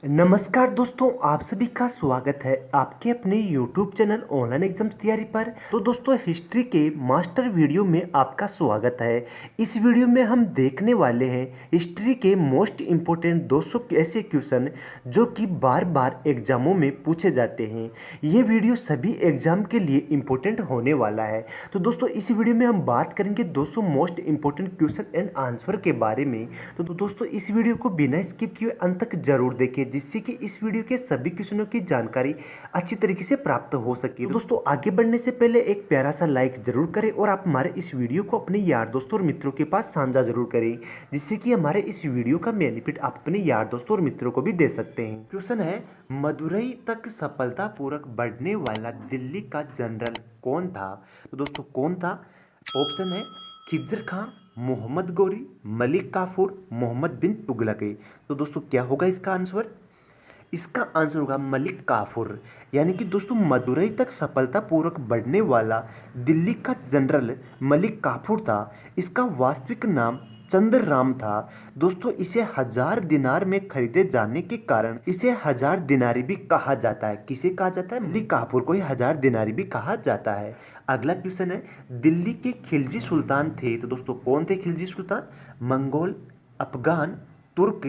नमस्कार दोस्तों, आप सभी का स्वागत है आपके अपने YouTube चैनल ऑनलाइन एग्जाम्स तैयारी पर। तो दोस्तों, हिस्ट्री के मास्टर वीडियो में आपका स्वागत है। इस वीडियो में हम देखने वाले हैं हिस्ट्री के मोस्ट इम्पोर्टेंट 200 ऐसे क्वेश्चन जो कि बार बार एग्जामों में पूछे जाते हैं। ये वीडियो सभी एग्जाम के लिए इम्पोर्टेंट होने वाला है। तो दोस्तों, इस वीडियो में हम बात करेंगे 200 most important question and answer के बारे में। तो दोस्तों, इस वीडियो को बिना स्किप किए अंत तक जरूर देखें, जिससे कि इस वीडियो के सभी क्वेश्चनों की जानकारी अच्छी तरीके से प्राप्त हो सके। तो दोस्तों, आगे बढ़ने से पहले एक प्यारा सा लाइक जरूर करें और आप हमारे इस वीडियो को अपने यार दोस्तों और मित्रों के पास साझा जरूर करें, जिससे कि हमारे इस वीडियो का बेनिफिट आप अपने यार दोस्तों और मित्रों को भी दे सकते हैं। क्वेश्चन है, मदुरई तक सफलतापूर्वक बढ़ने वाला दिल्ली का जनरल कौन था? तो दोस्तों, कौन था? ऑप्शन है खिज्र खां, मोहम्मद गौरी, मलिक काफूर, मोहम्मद बिन तुगलक। तो दोस्तों, क्या होगा इसका आंसर? इसका आंसर होगा मलिक काफूर। यानी कि दोस्तों, मदुरई तक सफलतापूर्वक बढ़ने वाला दिल्ली का जनरल मलिक काफूर था। इसका वास्तविक नाम चंद्रराम था। दोस्तों, इसे 1000 दिनार में खरीदे जाने के कारण इसे 1000 दिनारी भी कहा जाता है। किसे कहा जाता है? मलिक काफूर को 1000 दिनारी भी कहा जाता है। अगला क्वेश्चन है, दिल्ली के खिलजी सुल्तान थे। तो दोस्तों, कौन थे खिलजी सुल्तान? मंगोल, अफगान, तुर्क,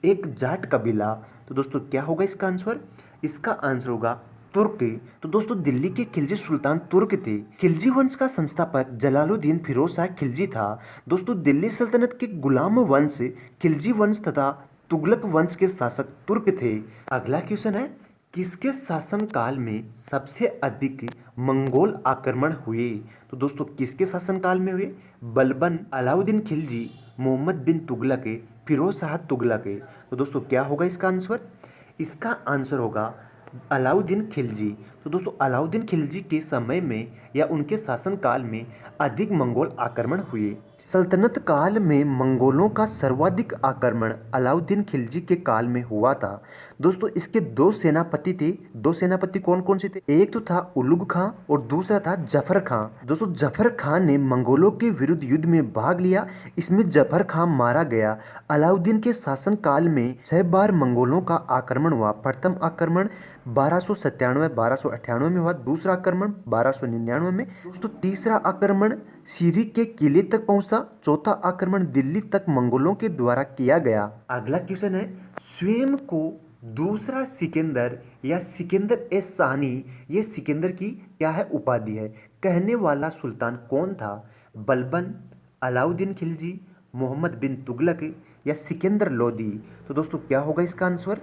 एक जाट कबीला। तो दोस्तों, क्या होगा इसका आंसर? इसका आंसर होगा तुर्क। तो दोस्तों, दिल्ली के खिलजी सुल्तान तुर्क थे। खिलजी वंश का संस्थापक जलालुद्दीन फिरोज शाह खिलजी था। दोस्तों, दिल्ली सल्तनत के गुलाम वंश खिलजी वंश तथा तुगलक वंश के शासक तुर्क थे। अगला क्वेश्चन है, किसके शासनकाल में सबसे अधिक मंगोल आक्रमण हुए? तो दोस्तों, किसके शासनकाल में हुए? बलबन, अलाउद्दीन खिलजी, मोहम्मद बिन तुगलक, फिरोज शाह तुगलक। तो दोस्तों, क्या होगा इसका आंसर? इसका आंसर होगा अलाउद्दीन खिलजी। तो दोस्तों, अलाउद्दीन खिलजी के समय में या उनके शासनकाल में अधिक मंगोल आक्रमण हुए। सल्तनत काल में मंगोलों का सर्वाधिक आक्रमण अलाउद्दीन खिलजी के काल में हुआ था। दोस्तों, इसके दो सेनापति थे। दो सेनापति कौन कौन से थे? एक तो था उलुग खां और दूसरा था जफर खां। दोस्तों, जफर खां ने मंगोलों के विरुद्ध युद्ध में भाग लिया। इसमें जफर खां मारा गया। अलाउद्दीन के शासन काल में 6 बार मंगोलों का आक्रमण हुआ। प्रथम आक्रमण 1297-1298 में हुआ। दूसरा आक्रमण 1299 में। दोस्तों, तीसरा आक्रमण सीरी के किले तक पहुंचा। चौथा आक्रमण दिल्ली तक मंगोलों के द्वारा किया गया। अगला क्वेश्चन है, स्वयं को दूसरा सिकंदर या सिकंदर ए सानी, ये सिकंदर की क्या है? उपाधि है। कहने वाला सुल्तान कौन था? बलबन, अलाउद्दीन खिलजी, मोहम्मद बिन तुगलक या सिकंदर लोदी। तो दोस्तों, क्या होगा इसका आंसर?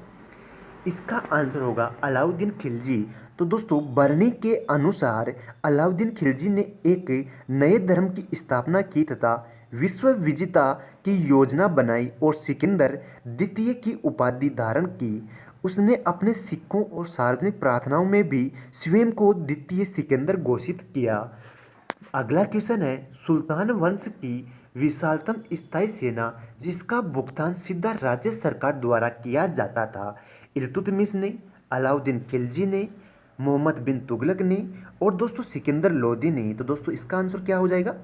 इसका आंसर होगा अलाउद्दीन खिलजी। तो दोस्तों, बरनी के अनुसार अलाउद्दीन खिलजी ने एक नए धर्म की स्थापना की तथा विश्व विजेता की योजना बनाई और सिकंदर द्वितीय की उपाधि धारण की। उसने अपने सिक्कों और सार्वजनिक प्रार्थनाओं में भी स्वयं को द्वितीय सिकंदर घोषित किया। अगला क्वेश्चन है, सुल्तान वंश की विशालतम स्थायी सेना जिसका भुगतान सीधा राज्य सरकार द्वारा किया जाता था? इल्तुतमिश ने, अलाउद्दीन खिलजी ने, मोहम्मद बिन तुगलक ने और दोस्तों सिकंदर लोदी ने। तो दोस्तों, इसका आंसर क्या हो जाएगा?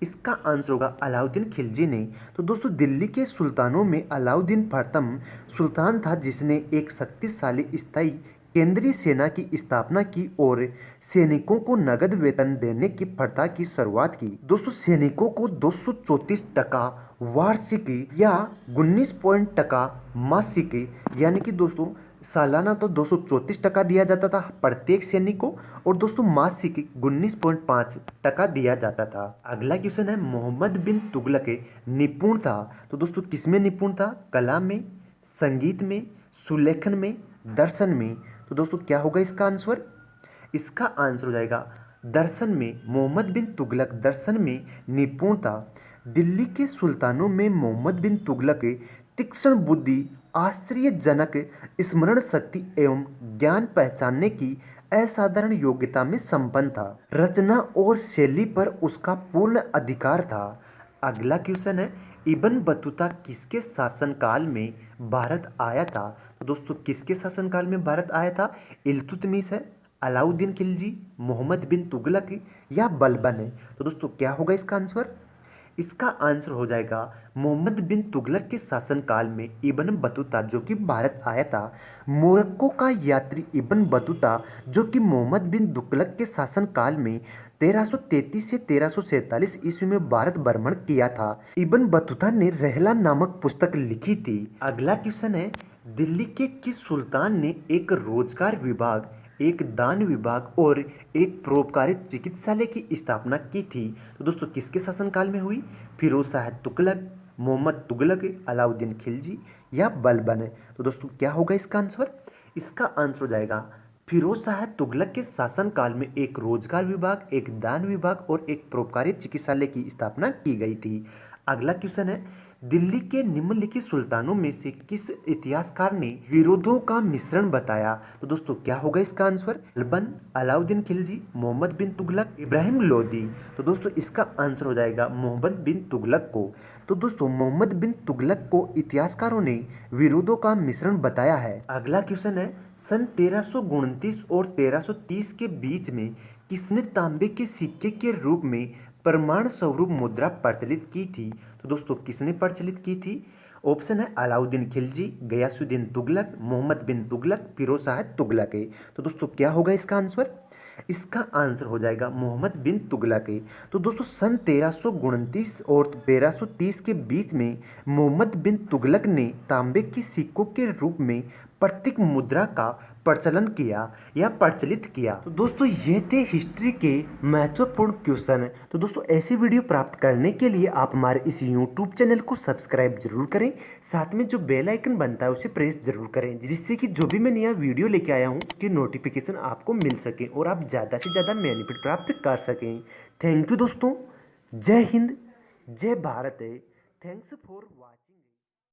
इसका आंसर होगा अलाउद्दीन खिलजी ने। तो दोस्तों, दिल्ली के सुल्तानों में अलाउद्दीन प्रथम सुल्तान था जिसने एक शक्तिशाली स्थायी केंद्रीय सेना की स्थापना की और सैनिकों को नगद वेतन देने की प्रथा की शुरुआत की। दोस्तों, सैनिकों को 234% वार्षिक या 19% मासिक, यानी कि दोस्तों सालाना तो 234% दिया जाता था प्रत्येक सैनिक को और दोस्तों मासिक 19.5% दिया जाता था। अगला क्वेश्चन है, मोहम्मद बिन तुगलक निपुण था। तो दोस्तों, किसमें निपुण था? कला में, संगीत में, सुलेखन में, दर्शन में। तो दोस्तों, क्या होगा इसका आंसर? इसका आंसर हो जाएगा दर्शन में। मोहम्मद बिन तुगलक दर्शन में निपुण था। दिल्ली के सुल्तानों में मोहम्मद बिन तुगलक तीक्ष्ण बुद्धि, आश्चर्यजनक स्मरण शक्ति एवं ज्ञान पहचानने की असाधारण योग्यता में संपन्न था। रचना और शैली पर उसका पूर्ण अधिकार था। अगला क्वेश्चन है, इब्न बतूता किसके शासनकाल में भारत आया था? तो दोस्तों, किसके शासनकाल में भारत आया था? इल्तुतमिश है, अलाउद्दीन खिलजी, मोहम्मद बिन तुगलक या बलबन है। तो दोस्तों, क्या होगा इसका आंसर? इसका आंसर हो जाएगा मोहम्मद बिन तुगलक के शासनकाल में इब्न बतूता जो कि भारत आया था। मोरक्को का यात्री इब्न बतूता जो कि मोहम्मद बिन तुगलक के शासनकाल में 1333 से 1347 ईस्वी में भारत भ्रमण किया था। इब्न बतूता ने रहला नामक पुस्तक लिखी थी। अगला क्वेश्चन है, दिल्ली के किस सुल्तान ने एक रोजगार विभाग, एक दान विभाग और एक परोपकारी चिकित्सालय की स्थापना की थी? तो दोस्तों किसके शासनकाल में हुई? फिरोज शाह तुगलक, मोहम्मद तुगलक, अलाउद्दीन खिलजी या बलबन? तो दोस्तों क्या होगा इसका आंसर? इसका आंसर हो जाएगा फिरोज शाह तुगलक के शासनकाल में एक रोजगार विभाग, एक दान विभाग और एक परोपकारी चिकित्सालय की स्थापना की गई थी। अगला क्वेश्चन है, दिल्ली के निम्नलिखित सुल्तानों में से किस इतिहासकार ने विरोधों का मिश्रण बताया? तो दोस्तों क्या होगा इसका आंसर? बलबन, अलाउद्दीन खिलजी, मोहम्मद बिन तुगलक, इब्राहिम लोदी? तो दोस्तों इसका आंसर हो जाएगा मोहम्मद बिन तुगलक को। तो दोस्तों मोहम्मद बिन तुगलक को इतिहासकारों ने विरोधों का मिश्रण बताया है। अगला क्वेश्चन है, सन 1329 और 1330 के बीच में किसने तांबे के सिक्के के रूप में प्रमाण स्वरूप मुद्रा प्रचलित की थी? तो दोस्तों किसने प्रचलित की थी? ऑप्शन है अलाउद्दीन खिलजी, गयासुद्दीन तुगलक, मोहम्मद बिन तुगलक, फिरोज शाह तुगलक है। तो दोस्तों क्या होगा इसका आंसर? इसका आंसर हो जाएगा मोहम्मद बिन तुगलक है। तो दोस्तों सन 1329 और 1330 के बीच में मोहम्मद बिन तुगलक ने तांबे के सिक्कों के रूप में प्रतीक मुद्रा का प्रचलन किया या प्रचलित किया। तो दोस्तों ये थे हिस्ट्री के महत्वपूर्ण क्वेश्चन। तो दोस्तों ऐसी वीडियो प्राप्त करने के लिए आप हमारे इस यूट्यूब चैनल को सब्सक्राइब जरूर करें, साथ में जो बेल आइकन बनता है उसे प्रेस जरूर करें, जिससे कि जो भी मैं नया वीडियो लेके आया हूँ उसकी नोटिफिकेशन आपको मिल सके और आप ज़्यादा से ज़्यादा बेनिफिट प्राप्त कर सकें। थैंक यू दोस्तों। जय हिंद, जय भारत है। Thanks for watching.